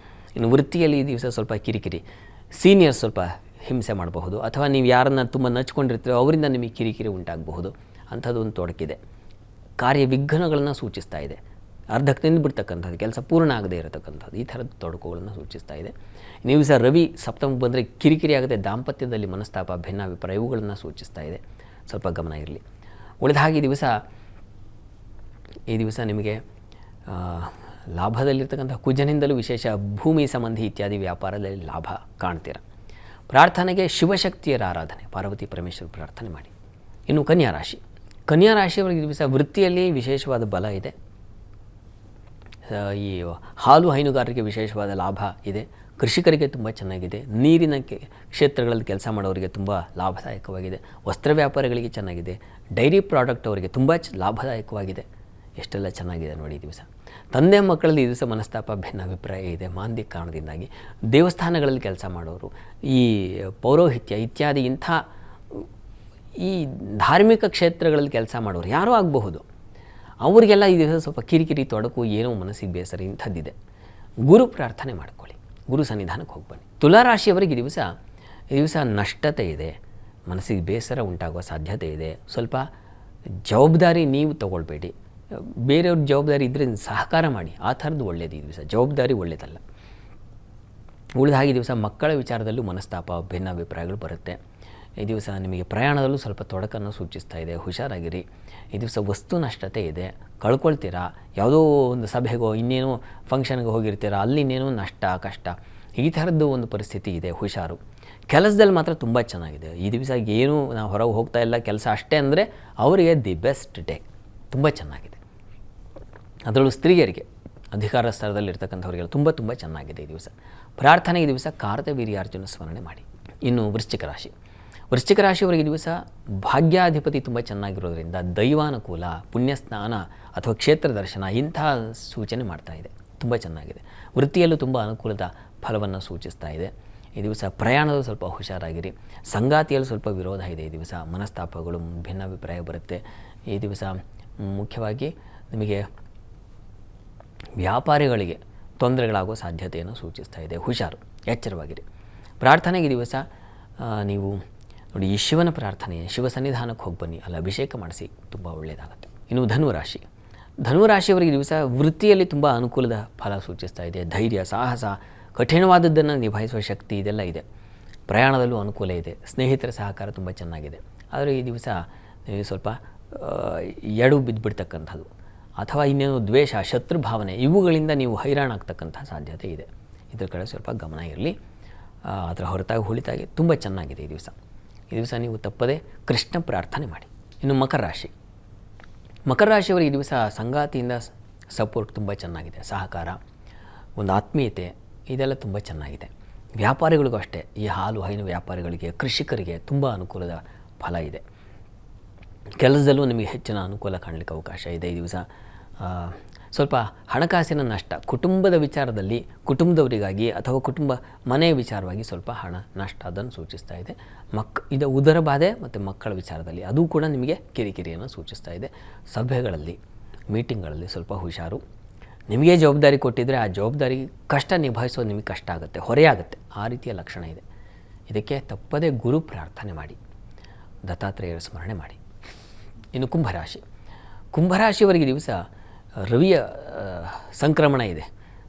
ಇನ್ನು ವೃತ್ತಿಯಲ್ಲಿ ಈ ದಿವಸ ಸ್ವಲ್ಪ ಕಿರಿಕಿರಿ, ಸೀನಿಯರ್ಸ್ ಸ್ವಲ್ಪ ಹಿಂಸೆ ಮಾಡಬಹುದು, ಅಥವಾ ನೀವು ಯಾರನ್ನು ತುಂಬ ನಚ್ಕೊಂಡಿರ್ತೀರೋ ಅವರಿಂದ ನಿಮಗೆ ಕಿರಿಕಿರಿ ಉಂಟಾಗಬಹುದು, ಅಂಥದ್ದು ಒಂದು ತೊಡಕಿದೆ. ಕಾರ್ಯ ವಿಘ್ನಗಳನ್ನು ಸೂಚಿಸ್ತಾ ಇದೆ. ಅರ್ಧಕ್ಕೆ ನಿಂದುಬಿಡ್ತಕ್ಕಂಥದ್ದು, ಕೆಲಸ ಪೂರ್ಣ ಆಗದೇ ಇರತಕ್ಕಂಥದ್ದು, ಈ ಥರದ ತೊಡಕುಗಳನ್ನು ಸೂಚಿಸ್ತಾ ಇದೆ. ನೀವು ಸಹ ರವಿ ಸಪ್ತಮ ಬಂದರೆ ಕಿರಿಕಿರಿ ಆಗುತ್ತೆ, ದಾಂಪತ್ಯದಲ್ಲಿ ಮನಸ್ತಾಪ, ಭಿನ್ನಾಭಿಪ್ರಾಯ ಇವುಗಳನ್ನು ಸೂಚಿಸ್ತಾ ಇದೆ. ಸ್ವಲ್ಪ ಗಮನ ಇರಲಿ. ಉಳಿದ ಹಾಗೆ ಈ ದಿವಸ ನಿಮಗೆ ಲಾಭದಲ್ಲಿರ್ತಕ್ಕಂಥ ಕುಜನಿಂದಲೂ ವಿಶೇಷ ಭೂಮಿ ಸಂಬಂಧಿ ಇತ್ಯಾದಿ ವ್ಯಾಪಾರದಲ್ಲಿ ಲಾಭ ಕಾಣ್ತೀರ. ಪ್ರಾರ್ಥನೆಗೆ ಶಿವಶಕ್ತಿಯರ ಆರಾಧನೆ, ಪಾರ್ವತಿ ಪರಮೇಶ್ವರ ಪ್ರಾರ್ಥನೆ ಮಾಡಿ. ಇನ್ನು ಕನ್ಯಾ ರಾಶಿ, ಕನ್ಯಾ ರಾಶಿಯವರಿಗೆ ದಿವಸ ವೃತ್ತಿಯಲ್ಲಿ ವಿಶೇಷವಾದ ಬಲ ಇದೆ. ಈ ಹಾಲು ಹೈನುಗಾರರಿಗೆ ವಿಶೇಷವಾದ ಲಾಭ ಇದೆ. ಕೃಷಿಕರಿಗೆ ತುಂಬ ಚೆನ್ನಾಗಿದೆ. ನೀರಿನ ಕ್ಷೇತ್ರಗಳಲ್ಲಿ ಕೆಲಸ ಮಾಡೋರಿಗೆ ತುಂಬ ಲಾಭದಾಯಕವಾಗಿದೆ. ವಸ್ತ್ರ ವ್ಯಾಪಾರಿಗಳಿಗೆ ಚೆನ್ನಾಗಿದೆ. ಡೈರಿ ಪ್ರಾಡಕ್ಟ್ ಅವರಿಗೆ ತುಂಬ ಲಾಭದಾಯಕವಾಗಿದೆ. ಎಷ್ಟೆಲ್ಲ ಚೆನ್ನಾಗಿದೆ ನೋಡಿ ಈ ದಿವಸ. ತಂದೆ ಮಕ್ಕಳಲ್ಲಿ ಈ ದಿವಸ ಮನಸ್ತಾಪ, ಭಿನ್ನಾಭಿಪ್ರಾಯ ಇದೆ ಮಾಂದ್ಯ ಕಾರಣದಿಂದಾಗಿ. ದೇವಸ್ಥಾನಗಳಲ್ಲಿ ಕೆಲಸ ಮಾಡೋರು, ಈ ಪೌರೋಹಿತ್ಯ ಇತ್ಯಾದಿ ಇಂಥ ಈ ಧಾರ್ಮಿಕ ಕ್ಷೇತ್ರಗಳಲ್ಲಿ ಕೆಲಸ ಮಾಡೋರು ಯಾರೂ ಆಗಬಹುದು, ಅವರಿಗೆಲ್ಲ ಈ ದಿವಸ ಸ್ವಲ್ಪ ಕಿರಿಕಿರಿ, ತೊಡಕು, ಏನೋ ಮನಸ್ಸಿಗೆ ಬೇಸರ ಇಂಥದ್ದಿದೆ. ಗುರು ಪ್ರಾರ್ಥನೆ ಮಾಡ್ಕೊಳ್ಳಿ, ಗುರು ಸನ್ನಿಧಾನಕ್ಕೆ ಹೋಗಿ ಬನ್ನಿ. ತುಲಾರಾಶಿಯವರಿಗೆ ಈ ದಿವಸ ನಷ್ಟತೆ ಇದೆ, ಮನಸ್ಸಿಗೆ ಬೇಸರ ಉಂಟಾಗುವ ಸಾಧ್ಯತೆ ಇದೆ. ಸ್ವಲ್ಪ ಜವಾಬ್ದಾರಿ ನೀವು ತಗೊಳ್ಬೇಡಿ, ಬೇರೆಯವ್ರ ಜವಾಬ್ದಾರಿ ಇದ್ದರೆ ಸಹಕಾರ ಮಾಡಿ, ಆ ಥರದ್ದು ಒಳ್ಳೆಯದು. ಈ ದಿವಸ ಜವಾಬ್ದಾರಿ ಒಳ್ಳೆಯದಲ್ಲ. ಉಳಿದ ಹಾಗೆ ಈ ದಿವಸ ಮಕ್ಕಳ ವಿಚಾರದಲ್ಲೂ ಮನಸ್ತಾಪ, ಭಿನ್ನಾಭಿಪ್ರಾಯಗಳು ಬರುತ್ತೆ. ಈ ದಿವಸ ನಿಮಗೆ ಪ್ರಯಾಣದಲ್ಲೂ ಸ್ವಲ್ಪ ತೊಡಕನ್ನು ಸೂಚಿಸ್ತಾ ಇದೆ, ಹುಷಾರಾಗಿರಿ. ಈ ದಿವಸ ವಸ್ತು ನಷ್ಟತೆ ಇದೆ, ಕಳ್ಕೊಳ್ತೀರಾ. ಯಾವುದೋ ಒಂದು ಸಭೆಗೋ ಇನ್ನೇನೋ ಫಂಕ್ಷನ್ಗೆ ಹೋಗಿರ್ತೀರ, ಅಲ್ಲಿ ಇನ್ನೇನೋ ನಷ್ಟ ಕಷ್ಟ, ಈ ಥರದ್ದು ಒಂದು ಪರಿಸ್ಥಿತಿ ಇದೆ, ಹುಷಾರು. ಕೆಲಸದಲ್ಲಿ ಮಾತ್ರ ತುಂಬ ಚೆನ್ನಾಗಿದೆ ಈ ದಿವಸ. ಏನೂ ನಾವು ಹೊರಗೆ ಹೋಗ್ತಾ ಇಲ್ಲ, ಕೆಲಸ ಅಷ್ಟೇ ಅಂದರೆ ಅವರಿಗೆ ದಿ ಬೆಸ್ಟ್ ಡೇ, ತುಂಬ ಚೆನ್ನಾಗಿದೆ. ಅದರಲ್ಲೂ ಸ್ತ್ರೀಯರಿಗೆ, ಅಧಿಕಾರ ಸ್ಥಳದಲ್ಲಿರ್ತಕ್ಕಂಥವರಿಗೆಲ್ಲ ತುಂಬ ಚೆನ್ನಾಗಿದೆ ಈ ದಿವಸ. ಪ್ರಾರ್ಥನೆ ಈ ದಿವಸ ಕಾರ್ತವೀರ್ಯಾರ್ಜುನ ಸ್ಮರಣೆ ಮಾಡಿ. ಇನ್ನು ವೃಶ್ಚಿಕ ರಾಶಿ, ವೃಶ್ಚಿಕ ರಾಶಿಯವರಿಗೆ ದಿವಸ ಭಾಗ್ಯಾಧಿಪತಿ ತುಂಬ ಚೆನ್ನಾಗಿರೋದ್ರಿಂದ ದೈವಾನುಕೂಲ, ಪುಣ್ಯಸ್ನಾನ ಅಥವಾ ಕ್ಷೇತ್ರ ದರ್ಶನ ಇಂಥ ಸೂಚನೆ ಮಾಡ್ತಾ ಇದೆ, ತುಂಬ ಚೆನ್ನಾಗಿದೆ. ವೃತ್ತಿಯಲ್ಲೂ ತುಂಬ ಅನುಕೂಲದ ಫಲವನ್ನು ಸೂಚಿಸ್ತಾ ಇದೆ. ಈ ದಿವಸ ಪ್ರಯಾಣದಲ್ಲೂ ಸ್ವಲ್ಪ ಹುಷಾರಾಗಿರಿ. ಸಂಗಾತಿಯಲ್ಲೂ ಸ್ವಲ್ಪ ವಿರೋಧ ಇದೆ ಈ ದಿವಸ, ಮನಸ್ತಾಪಗಳು, ಭಿನ್ನಾಭಿಪ್ರಾಯ ಬರುತ್ತೆ ಈ ದಿವಸ. ಮುಖ್ಯವಾಗಿ ನಿಮಗೆ ವ್ಯಾಪಾರಿಗಳಿಗೆ ತೊಂದರೆಗಳಾಗುವ ಸಾಧ್ಯತೆಯನ್ನು ಸೂಚಿಸ್ತಾ ಇದೆ, ಹುಷಾರು, ಎಚ್ಚರವಾಗಿರಿ. ಪ್ರಾರ್ಥನೆಗೆ ಈ ದಿವಸ ನೀವು ನೋಡಿ, ಈ ಶಿವನ ಪ್ರಾರ್ಥನೆ, ಶಿವ ಸನ್ನಿಧಾನಕ್ಕೆ ಹೋಗಿ ಬನ್ನಿ, ಅಲ್ಲಿ ಅಭಿಷೇಕ ಮಾಡಿಸಿ, ತುಂಬ ಒಳ್ಳೆಯದಾಗುತ್ತೆ. ಇನ್ನು ಧನುರಾಶಿ, ಧನುರಾಶಿಯವರಿಗೆ ದಿವಸ ವೃತ್ತಿಯಲ್ಲಿ ತುಂಬ ಅನುಕೂಲದ ಫಲ ಸೂಚಿಸ್ತಾ ಇದೆ. ಧೈರ್ಯ, ಸಾಹಸ, ಕಠಿಣವಾದದ್ದನ್ನು ನಿಭಾಯಿಸುವ ಶಕ್ತಿ ಇದೆಲ್ಲ ಇದೆ. ಪ್ರಯಾಣದಲ್ಲೂ ಅನುಕೂಲ ಇದೆ. ಸ್ನೇಹಿತರ ಸಹಕಾರ ತುಂಬ ಚೆನ್ನಾಗಿದೆ. ಆದರೆ ಈ ದಿವಸ ನೀವು ಸ್ವಲ್ಪ ಎಡು ಬಿದ್ದುಬಿಡ್ತಕ್ಕಂಥದ್ದು, ಅಥವಾ ಇನ್ನೇನು ದ್ವೇಷ, ಶತ್ರು ಭಾವನೆ ಇವುಗಳಿಂದ ನೀವು ಹೈರಾಣಾಗ್ತಕ್ಕಂಥ ಸಾಧ್ಯತೆ ಇದೆ. ಇದರ ಕಡೆ ಸ್ವಲ್ಪ ಗಮನ ಇರಲಿ. ಅದರ ಹೊರತಾಗಿ ಉಳಿತಾಗಿ ತುಂಬ ಚೆನ್ನಾಗಿದೆ ಈ ದಿವಸ. ಈ ದಿವಸ ನೀವು ತಪ್ಪದೆ ಕೃಷ್ಣ ಪ್ರಾರ್ಥನೆ ಮಾಡಿ. ಇನ್ನು ಮಕರ ರಾಶಿ, ಮಕರ ರಾಶಿಯವರಿಗೆ ಈ ದಿವಸ ಸಂಗಾತಿಯಿಂದ ಸಪೋರ್ಟ್ ತುಂಬ ಚೆನ್ನಾಗಿದೆ. ಸಹಕಾರ, ಒಂದು ಆತ್ಮೀಯತೆ ಇದೆಲ್ಲ ತುಂಬ ಚೆನ್ನಾಗಿದೆ. ವ್ಯಾಪಾರಿಗಳಿಗೂ ಅಷ್ಟೇ, ಈ ಹಾಲು ಹೈನು ವ್ಯಾಪಾರಿಗಳಿಗೆ, ಕೃಷಿಕರಿಗೆ ತುಂಬ ಅನುಕೂಲದ ಫಲ ಇದೆ. ಕೆಲಸದಲ್ಲೂ ನಿಮಗೆ ಹೆಚ್ಚಿನ ಅನುಕೂಲ ಕಾಣಲಿಕ್ಕೆ ಅವಕಾಶ ಇದೆ ಈ ದಿವಸ. ಸ್ವಲ್ಪ ಹಣಕಾಸಿನ ನಷ್ಟ, ಕುಟುಂಬದ ವಿಚಾರದಲ್ಲಿ ಕುಟುಂಬದವರಿಗಾಗಿ ಅಥವಾ ಕುಟುಂಬ ಮನೆಯ ವಿಚಾರವಾಗಿ ಸ್ವಲ್ಪ ಹಣ ನಷ್ಟ ಅದನ್ನು ಸೂಚಿಸ್ತಾ ಇದೆ. ಇದು ಉದರ ಬಾಧೆ ಮತ್ತು ಮಕ್ಕಳ ವಿಚಾರದಲ್ಲಿ ಅದು ಕೂಡ ನಿಮಗೆ ಕಿರಿಕಿರಿಯನ್ನು ಸೂಚಿಸ್ತಾ ಇದೆ. ಸಭೆಗಳಲ್ಲಿ, ಮೀಟಿಂಗ್ಗಳಲ್ಲಿ ಸ್ವಲ್ಪ ಹುಷಾರು. ನಿಮಗೆ ಜವಾಬ್ದಾರಿ ಕೊಟ್ಟಿದ್ದರೆ ಆ ಜವಾಬ್ದಾರಿ ಕಷ್ಟ ನಿಭಾಯಿಸೋದು ನಿಮಗೆ ಕಷ್ಟ ಆಗುತ್ತೆ, ಹೊರೆಯಾಗುತ್ತೆ, ಆ ರೀತಿಯ ಲಕ್ಷಣ ಇದೆ. ಇದಕ್ಕೆ ತಪ್ಪದೇ ಗುರು ಪ್ರಾರ್ಥನೆ ಮಾಡಿ, ದತ್ತಾತ್ರೇಯರ ಸ್ಮರಣೆ ಮಾಡಿ. ಇನ್ನು ಕುಂಭರಾಶಿ, ಕುಂಭರಾಶಿಯವರಿಗೆ ದಿವಸ ರವಿಯ ಸಂಕ್ರಮಣ ಇದೆ.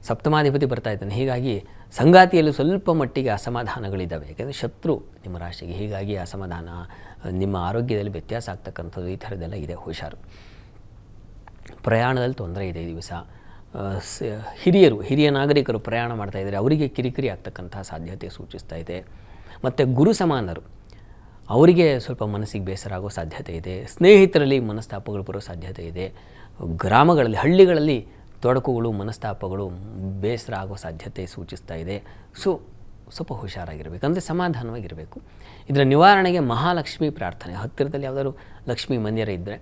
ಸಪ್ತಮಾಧಿಪತಿ ಬರ್ತಾ ಇದ್ದಾನೆ. ಹೀಗಾಗಿ ಸಂಗಾತಿಯಲ್ಲಿ ಸ್ವಲ್ಪ ಮಟ್ಟಿಗೆ ಅಸಮಾಧಾನಗಳಿದ್ದಾವೆ. ಯಾಕೆಂದರೆ ಶತ್ರು ನಿಮ್ಮ ರಾಶಿಗೆ, ಹೀಗಾಗಿ ಅಸಮಾಧಾನ, ನಿಮ್ಮ ಆರೋಗ್ಯದಲ್ಲಿ ವ್ಯತ್ಯಾಸ ಆಗ್ತಕ್ಕಂಥದ್ದು ಈ ಥರದ್ದೆಲ್ಲ ಇದೆ. ಹುಷಾರು. ಪ್ರಯಾಣದಲ್ಲಿ ತೊಂದರೆ ಇದೆ ಈ ದಿವಸ. ಹಿರಿಯ ನಾಗರಿಕರು ಪ್ರಯಾಣ ಮಾಡ್ತಾಯಿದ್ದಾರೆ, ಅವರಿಗೆ ಕಿರಿಕಿರಿ ಆಗ್ತಕ್ಕಂಥ ಸಾಧ್ಯತೆ ಸೂಚಿಸ್ತಾ ಇದೆ. ಮತ್ತು ಗುರು ಸಮಾನರು ಅವರಿಗೆ ಸ್ವಲ್ಪ ಮನಸ್ಸಿಗೆ ಬೇಸರ ಆಗೋ ಸಾಧ್ಯತೆ ಇದೆ. ಸ್ನೇಹಿತರಲ್ಲಿ ಮನಸ್ತಾಪಗಳು ಬರೋ ಸಾಧ್ಯತೆ ಇದೆ. ಗ್ರಾಮಗಳಲ್ಲಿ, ಹಳ್ಳಿಗಳಲ್ಲಿ ತೊಡಕುಗಳು, ಮನಸ್ತಾಪಗಳು, ಬೇಸರ ಆಗೋ ಸಾಧ್ಯತೆ ಸೂಚಿಸ್ತಾ ಇದೆ. ಸ್ವಲ್ಪ ಹುಷಾರಾಗಿರಬೇಕು, ಅಂದರೆ ಸಮಾಧಾನವಾಗಿರಬೇಕು. ಇದರ ನಿವಾರಣೆಗೆ ಮಹಾಲಕ್ಷ್ಮಿ ಪ್ರಾರ್ಥನೆ, ಹತ್ತಿರದಲ್ಲಿ ಯಾವುದಾದ್ರು ಲಕ್ಷ್ಮೀ ಮಂದಿರ ಇದ್ದರೆ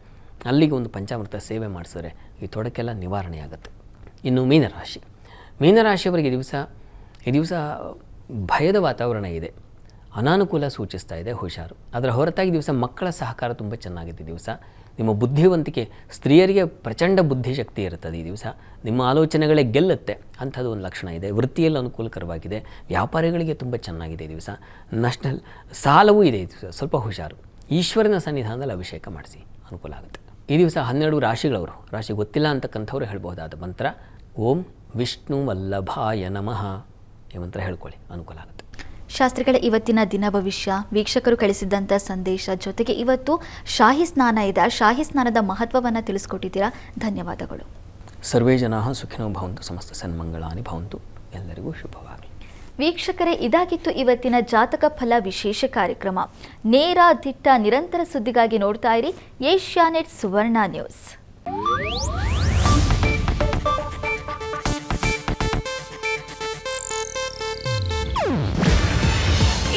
ಅಲ್ಲಿಗೆ ಒಂದು ಪಂಚಾಮೃತ ಸೇವೆ ಮಾಡಿಸಿದ್ರೆ ಈ ತೊಡಕೆಲ್ಲ ನಿವಾರಣೆ ಆಗುತ್ತೆ. ಇನ್ನು ಮೀನರಾಶಿಯವರಿಗೆ ಈ ದಿವಸ ಭಯದ ವಾತಾವರಣ ಇದೆ, ಅನಾನುಕೂಲ ಸೂಚಿಸ್ತಾ ಇದೆ. ಹುಷಾರು. ಅದರ ಹೊರತಾಗಿ ದಿವಸ ಮಕ್ಕಳ ಸಹಕಾರ ತುಂಬ ಚೆನ್ನಾಗಿದೆ. ದಿವಸ ನಿಮ್ಮ ಬುದ್ಧಿವಂತಿಕೆ, ಸ್ತ್ರೀಯರಿಗೆ ಪ್ರಚಂಡ ಬುದ್ಧಿಶಕ್ತಿ ಇರುತ್ತದೆ. ಈ ದಿವಸ ನಿಮ್ಮ ಆಲೋಚನೆಗಳೇ ಗೆಲ್ಲುತ್ತೆ, ಅಂಥದ್ದು ಒಂದು ಲಕ್ಷಣ ಇದೆ. ವೃತ್ತಿಯಲ್ಲಿ ಅನುಕೂಲಕರವಾಗಿದೆ. ವ್ಯಾಪಾರಿಗಳಿಗೆ ತುಂಬ ಚೆನ್ನಾಗಿದೆ ಈ ದಿವಸ. ಸಾಲವೂ ಇದೆ ಈ ದಿವಸ. ಸ್ವಲ್ಪ ಹುಷಾರು. ಈಶ್ವರನ ಸನ್ನಿಧಾನದಲ್ಲಿ ಅಭಿಷೇಕ ಮಾಡಿಸಿ, ಅನುಕೂಲ ಆಗುತ್ತೆ. ಈ ದಿವಸ 12 ರಾಶಿಗಳವರು, ರಾಶಿ ಗೊತ್ತಿಲ್ಲ ಅಂತಕ್ಕಂಥವ್ರು ಹೇಳ್ಬಹುದಾದ ಮಂತ್ರ ಓಂ ವಿಷ್ಣು ವಲ್ಲಭಾಯ ನಮಃ ಈ ಮಂತ್ರ ಹೇಳ್ಕೊಳ್ಳಿ, ಅನುಕೂಲ ಆಗುತ್ತೆ. ಶಾಸ್ತ್ರಿಗಳ ಇವತ್ತಿನ ದಿನ ಭವಿಷ್ಯ, ವೀಕ್ಷಕರು ಕಳಿಸಿದ್ದಂಥ ಸಂದೇಶ, ಜೊತೆಗೆ ಇವತ್ತು ಶಾಹಿ ಸ್ನಾನ ಇದೆ, ಶಾಹಿ ಸ್ನಾನದ ಮಹತ್ವವನ್ನು ತಿಳಿಸ್ಕೊಟ್ಟಿದ್ದೀರಾ. ಧನ್ಯವಾದಗಳು. ಸರ್ವೇ ಜನಾಃ ಸುಖಿನೋ ಭವಂತು, ಸಮಸ್ತ ಸನ್ಮಂಗಳಾನಿ ಭವಂತು. ಎಲ್ಲರಿಗೂ ಶುಭವಾಗಲಿ. ವೀಕ್ಷಕರೇ, ಇದಾಗಿತ್ತು ಇವತ್ತಿನ ಜಾತಕ ಫಲ ವಿಶೇಷ ಕಾರ್ಯಕ್ರಮ. ನೇರ, ದಿಟ್ಟ, ನಿರಂತರ ಸುದ್ದಿಗಾಗಿ ನೋಡ್ತಾ ಇರಿ ಏಷ್ಯಾನೆಟ್ ಸುವರ್ಣ ನ್ಯೂಸ್.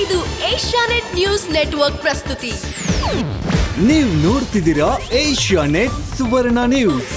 ಇದು ಏಷ್ಯಾನೆಟ್ ನ್ಯೂಸ್ ನೆಟ್ವರ್ಕ್ ಪ್ರಸ್ತುತಿ. ನೀವು ನೋಡ್ತಿದ್ದೀರಾ ಏಷ್ಯಾನೆಟ್ ಸುವರ್ಣ ನ್ಯೂಸ್.